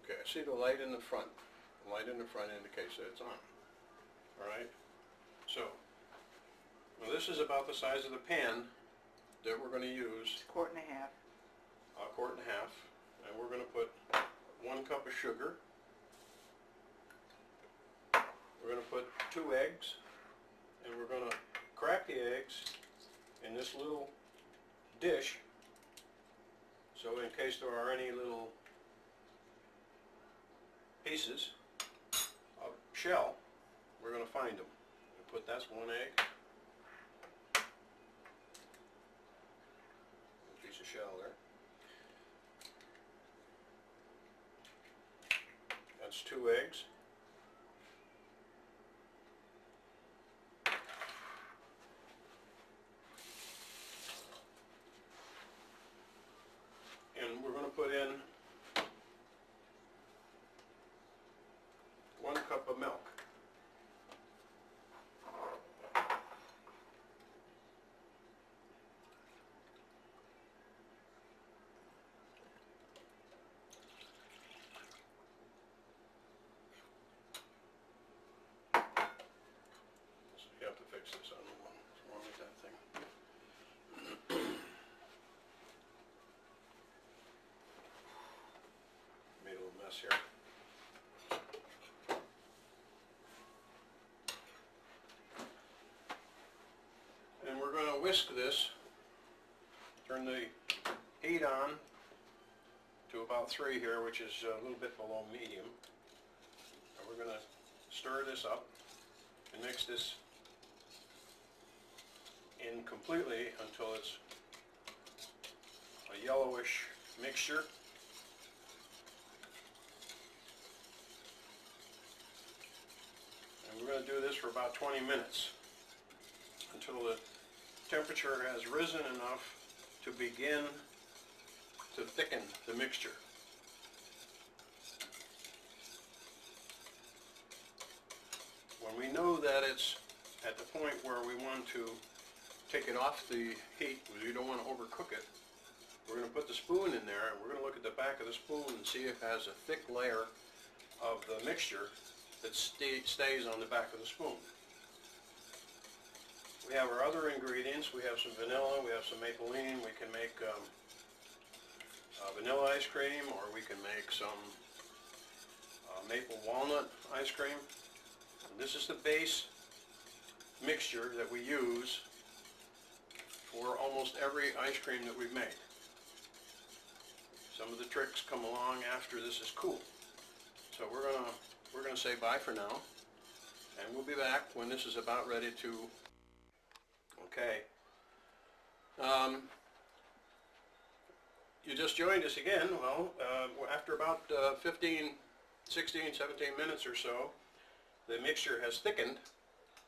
Okay, I see the light in the front. The light in the front indicates that it's on. Alright? So, well, this is about the size of the pan that we're going to use. Quart and a half. A quart and a half. And we're going to put 1 cup of sugar. We're going to put 2 eggs. And we're going to crack the eggs in this little dish. So in case there are any little pieces of shell, we're going to find them. We'll put that's 1 egg. A piece of shell there. That's 2 eggs. And we're going to put in 1 cup of milk. You have to fix this on the one. What's wrong with that thing? Made a little mess here. And we're going to whisk this, turn the heat on to about 3 here, which is a little bit below medium. And we're going to stir this up and mix this in completely until it's a yellowish mixture. And we're going to do this for about 20 minutes until the temperature has risen enough to begin to thicken the mixture. When we know that it's at the point where we want to take it off the heat, because we don't want to overcook it, we're going to put the spoon in there and we're going to look at the back of the spoon and see if it has a thick layer of the mixture that stays on the back of the spoon. We have our other ingredients. We have some vanilla, we have some mapleine. We can make vanilla ice cream, or we can make some maple walnut ice cream. And this is the base mixture that we use for almost every ice cream that we've made. Some of the tricks come along after this is cool. So we're gonna say bye for now, and we'll be back when this is about ready to. Okay. You just joined us again. Well, after about 15, 16, 17 minutes or so, the mixture has thickened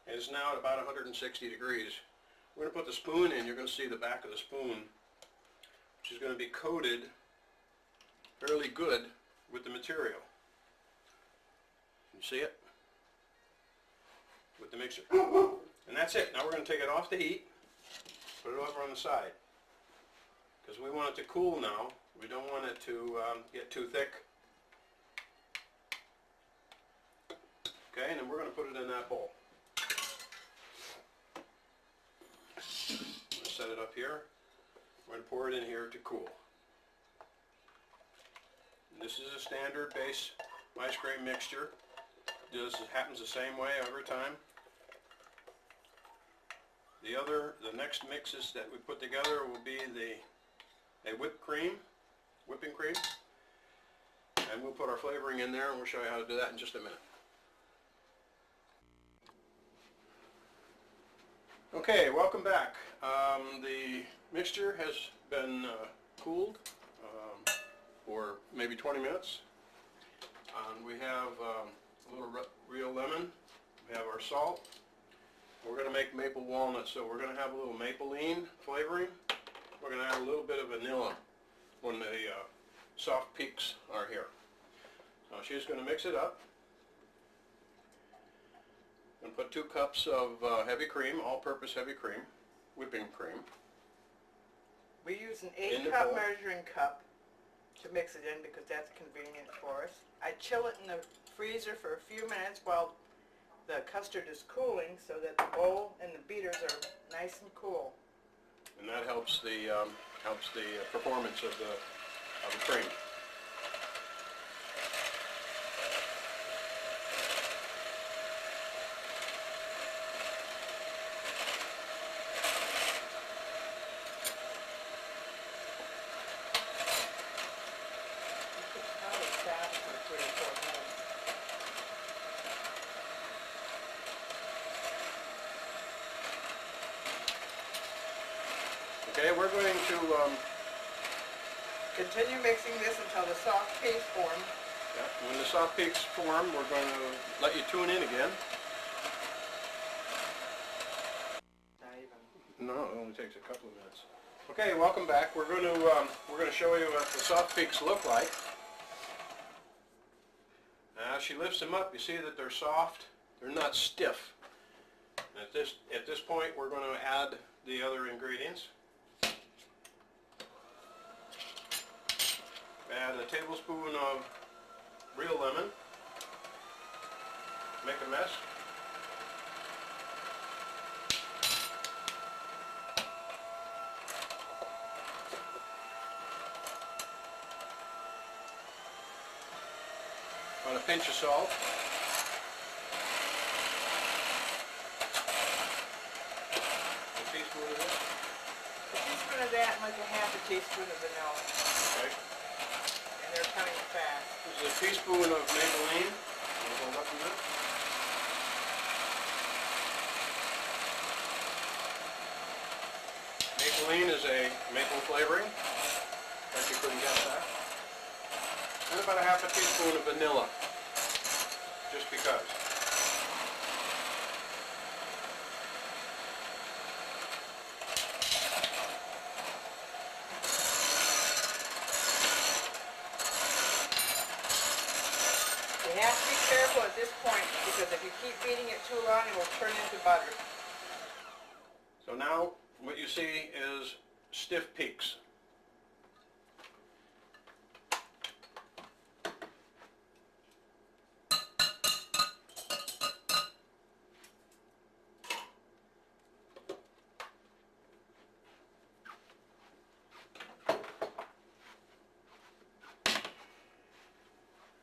and is now at about 160 degrees. We're going to put the spoon in. You're going to see the back of the spoon, which is going to be coated fairly good with the material. You see it? With the mixture. And that's it. Now we're going to take it off the heat, put it over on the side, because we want it to cool now. We don't want it to get too thick. Okay, and then we're going to put it in that bowl. Set it up here. We're going to pour it in here to cool. And this is a standard base ice cream mixture. This happens the same way every time. The next mixes that we put together will be a whipping cream, and we'll put our flavoring in there, and we'll show you how to do that in just a minute. Okay, welcome back. The mixture has been cooled for maybe 20 minutes. We have a little real lemon. We have our salt. We're going to make maple walnut, so we're going to have a little mapleine flavoring. We're going to add a little bit of vanilla when the soft peaks are here. So she's going to mix it up. And put 2 cups of heavy cream, all-purpose heavy cream, whipping cream. We use an 8-cup measuring cup to mix it in because that's convenient for us. I chill it in the freezer for a few minutes while the custard is cooling so that the bowl and the beaters are nice and cool. And that helps the performance of the cream. Okay, we're going to continue mixing this until the soft paste forms. yeah, when the soft peaks form, we're going to let you tune in again. Not even. No, it only takes a couple of minutes. Okay, welcome back. We're going to show you what the soft peaks look like. Now, as she lifts them up, you see that they're soft. They're not stiff. And at this point, we're going to add the other ingredients. Add a tablespoon of real lemon. Make a mess. About a pinch of salt. A teaspoon of this. A teaspoon of that and like a half a teaspoon of vanilla. Okay. And they're coming fast. This is a teaspoon of Maybelline. Hold up a minute. Maybelline is a maple flavoring. Bet you couldn't guess that. And about a half a teaspoon of vanilla. Just because. You have to be careful at this point because if you keep beating it too long, it will turn into butter. So now what you see is stiff peaks.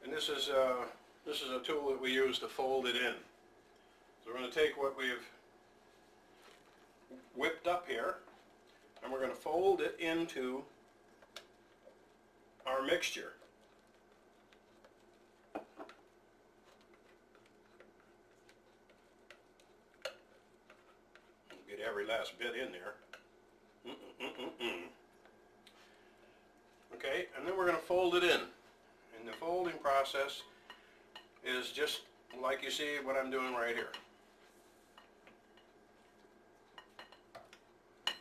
And this is a tool that we use to fold it in. So we're going to take what we've whipped up here and we're going to fold it into our mixture. Get every last bit in there. Okay, and then we're going to fold it in. And the folding process is just like you see what I'm doing right here.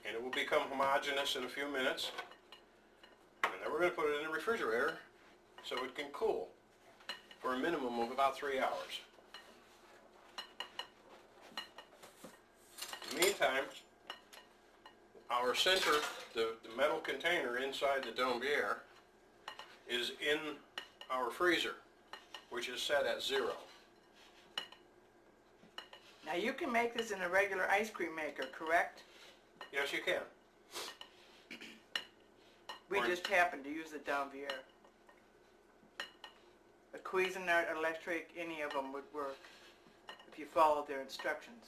And it will become homogeneous in a few minutes. And then we're going to put it in the refrigerator so it can cool for a minimum of about 3 hours. In the meantime, our center, the metal container inside the Dombier, is in our freezer, which is set at 0. Now you can make this in a regular ice cream maker, correct? Yes, you can. We just happen to use the Dombier. A Cuisinart electric, any of them would work if you follow their instructions.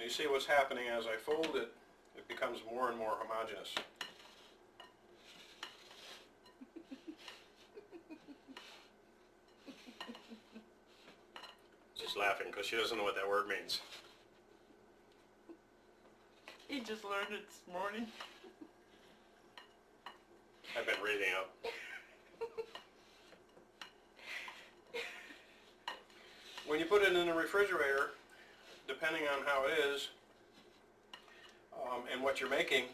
You see what's happening as I fold it, it becomes more and more homogeneous. She's laughing because she doesn't know what that word means. He just learned it this morning. I've been reading up. When you put it in the refrigerator, depending on how it is and what you're making,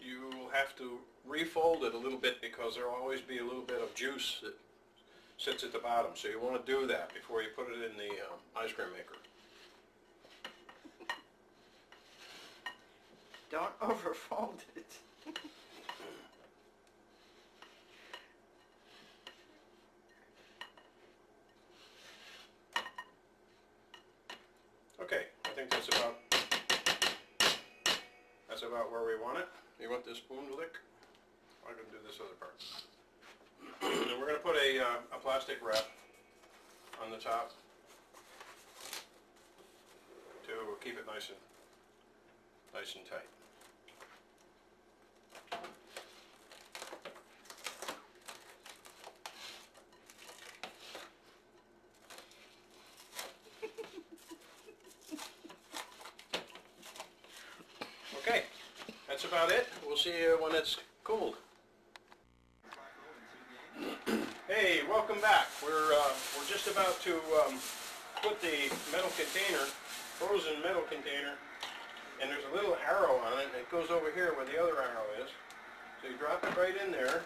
you will have to refold it a little bit because there will always be a little bit of juice that sits at the bottom. So you want to do that before you put it in the ice cream maker. Don't overfold it. Okay, I think that's about where we want it. You want this spoon to lick? I'm going to do this other part. And we're going to put a plastic wrap on the top to keep it nice and tight. Okay, that's about it. We'll see you when it's cooled. Hey, welcome back. We're just about to put the metal container, frozen metal container, and there's a little arrow on it, and it goes over here where the other arrow is. So you drop it right in there,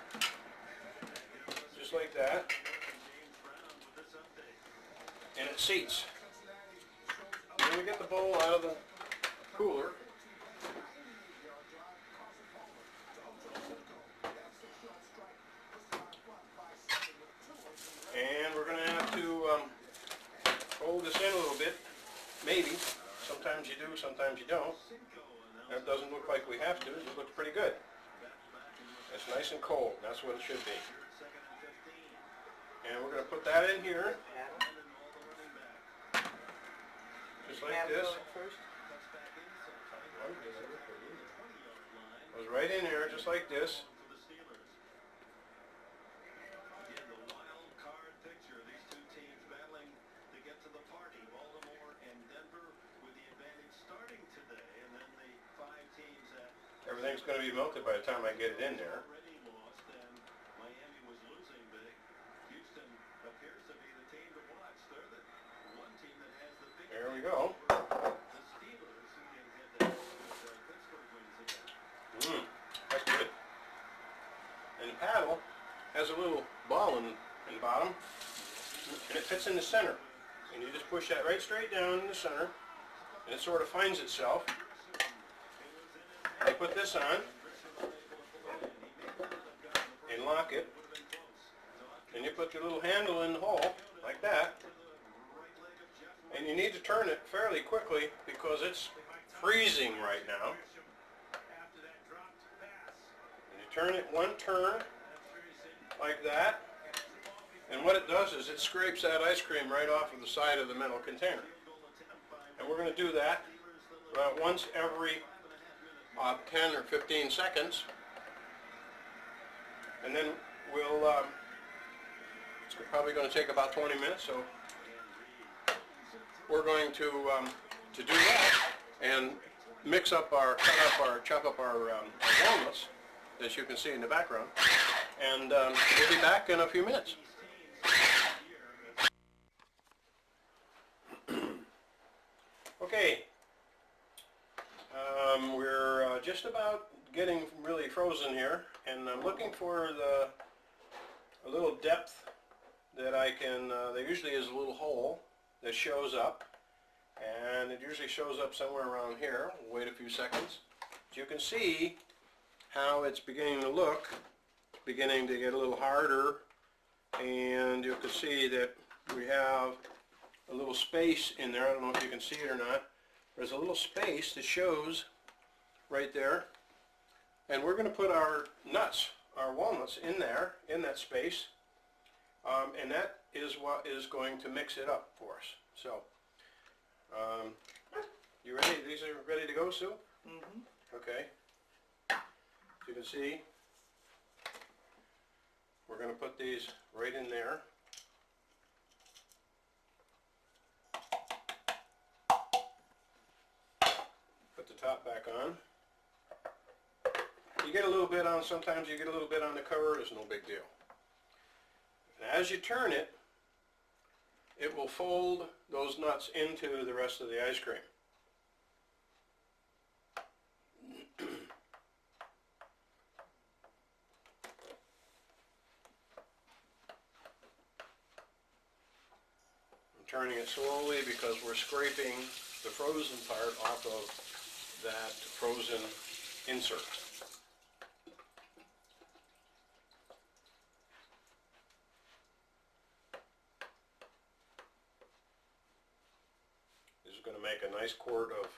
just like that, and it seats. Then we get the bowl out of the cooler. And we're going to have to hold this in a little bit, maybe. Sometimes you do, sometimes you don't. That doesn't look like we have to, it just looks pretty good. It's nice and cold, that's what it should be. And we're going to put that in here, just like this. Goes right in there, just like this. Everything's going to be melted by the time I get it in there. There we go. That's good. And the paddle has a little ball in the bottom, and it fits in the center. And you just push that right straight down in the center, and it sort of finds itself. You put this on, and lock it, and you put the little handle in the hole, like that, and you need to turn it fairly quickly because it's freezing right now. And you turn it one turn, like that, and what it does is it scrapes that ice cream right off of the side of the metal container. And we're going to do that about once every 10 or 15 seconds, and then we'll, it's probably going to take about 20 minutes, so we're going to do that and chop up our walnuts, as you can see in the background, and we'll be back in a few minutes. Okay. We're just about getting really frozen here, and I'm looking for a little depth that I can, there usually is a little hole that shows up, and it usually shows up somewhere around here. We'll wait a few seconds. But you can see how it's beginning to look, beginning to get a little harder, and you can see that we have a little space in there. I don't know if you can see it or not. There's a little space that shows right there, and we're going to put our nuts, our walnuts, in there, in that space, and that is what is going to mix it up for us. So, you ready? These are ready to go, Sue? Mm-hmm. Okay. As you can see, we're going to put these right in there. Put the top back on. You get a little bit on, sometimes you get a little bit on the cover, it's no big deal. And as you turn it, it will fold those nuts into the rest of the ice cream. I'm turning it slowly because we're scraping the frozen part off of that frozen insert. This is going to make a nice quart of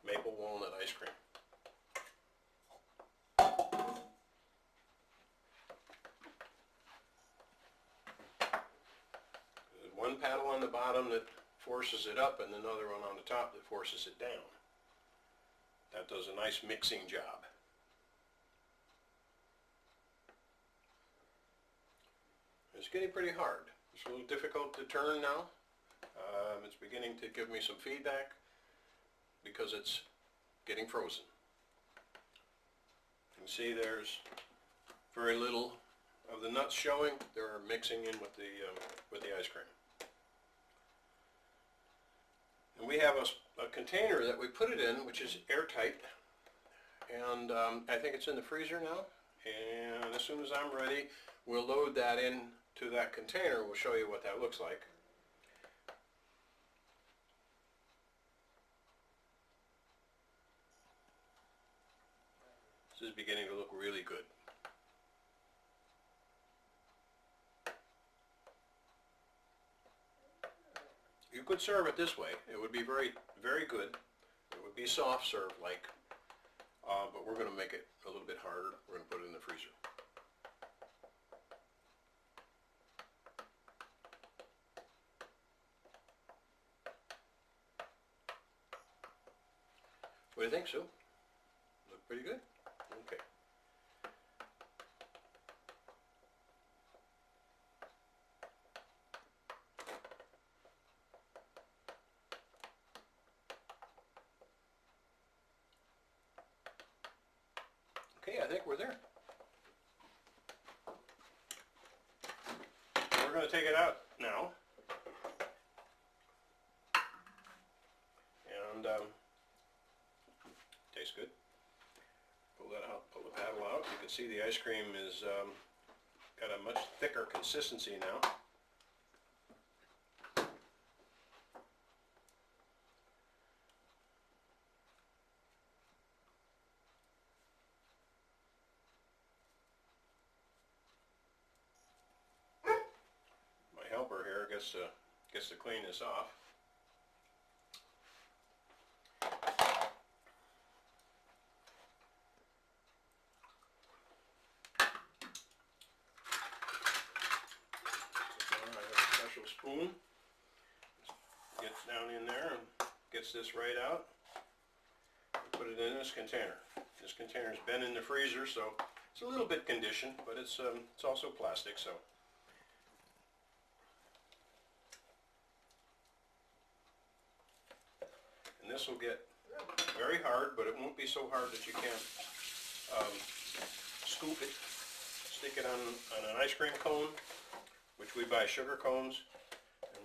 maple walnut ice cream. There's one paddle on the bottom that forces it up and another one on the top that forces it down. That does a nice mixing job. It's getting pretty hard. It's a little difficult to turn now. It's beginning to give me some feedback because it's getting frozen. You can see there's very little of the nuts showing. They're mixing in with the ice cream. And we have a container that we put it in, which is airtight. And I think it's in the freezer now. And as soon as I'm ready, we'll load that in to that container. We'll show you what that looks like. This is beginning to look really good. You could serve it this way. It would be very, very good. It would be soft serve like, but we're going to make it a little bit harder. We're going to put it in the freezer. What do you think, Sue? Look pretty good? Okay. Okay, I think we're there. We're going to take it out now. And tastes good. Pull that out, pull the paddle out. You can see the ice cream is got a much thicker consistency now. My helper here gets to clean this off. Spoon gets down in there and gets this right out and put it in this container. This container's been in the freezer, so it's a little bit conditioned, but it's also plastic, so and this will get very hard, but it won't be so hard that you can't scoop it. Stick it on an ice cream cone, which we buy sugar cones.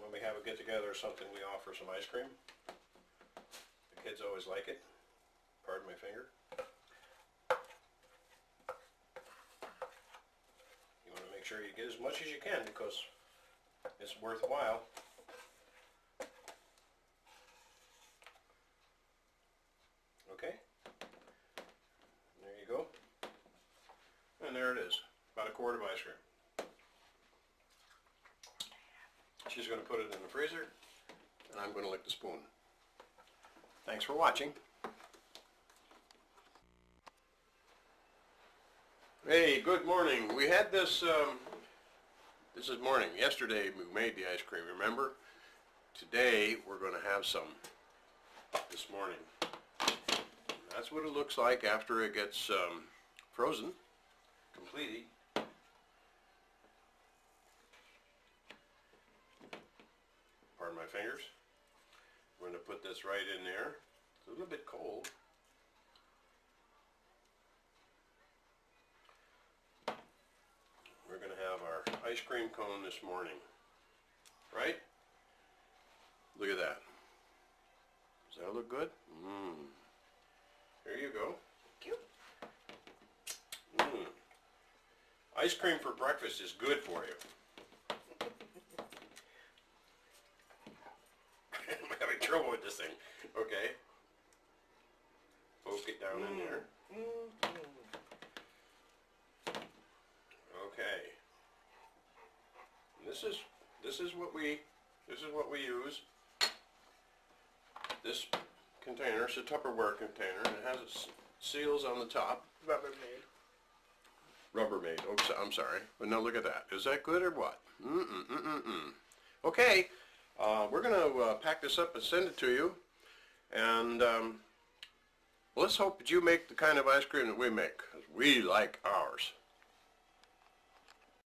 When we have a get-together or something, we offer some ice cream. The kids always like it. Pardon my finger. You want to make sure you get as much as you can because it's worthwhile. Okay. There you go. And there it is. About a quart of ice cream. She's going to put it in the freezer, and I'm going to lick the spoon. Thanks for watching. Hey, good morning. We had this, this is morning. Yesterday we made the ice cream, remember? Today we're going to have some this morning. That's what it looks like after it gets frozen completely. Pardon my fingers. We're going to put this right in there. It's a little bit cold. We're going to have our ice cream cone this morning. Right? Look at that. Does that look good? Mmm. Here you go. Thank you. Mmm. Ice cream for breakfast is good for you. I'm having trouble with this thing. Okay. Poke it down in there. Okay. This is what we use. This container, it's a Tupperware container, and it has its seals on the top. Rubbermaid. Rubbermaid. Oh, I'm sorry. But now look at that. Is that good or what? Okay. We're going to pack this up and send it to you. And let's hope that you make the kind of ice cream that we make, 'cause we like ours.